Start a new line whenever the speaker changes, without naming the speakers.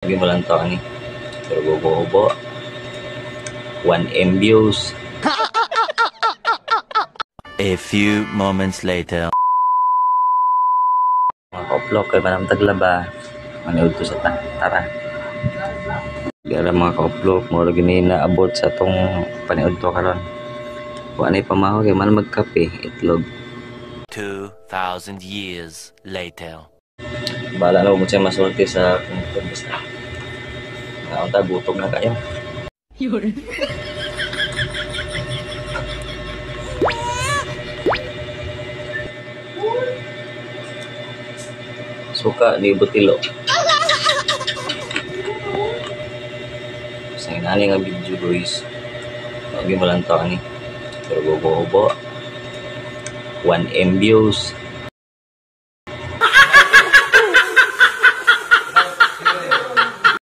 Lagi mo lang to ani. Pero bobo. 1M views.
A few moments later.
Mga kauplok kay manam taglaba. Manood ko sa tara. Gara mga kauplok mo ra gini naabot sa tong paniud to karon. Wa nay pamahaw kay man magkape itlog.
2,000 years later.
Bala na mo siya masulti sa kung basta. Naunta gutom na kayo.
Yun.
Suka ni Butilo. Sa inani nga video guys. Lagi mo lang to ani. Pero bobo. 1M views.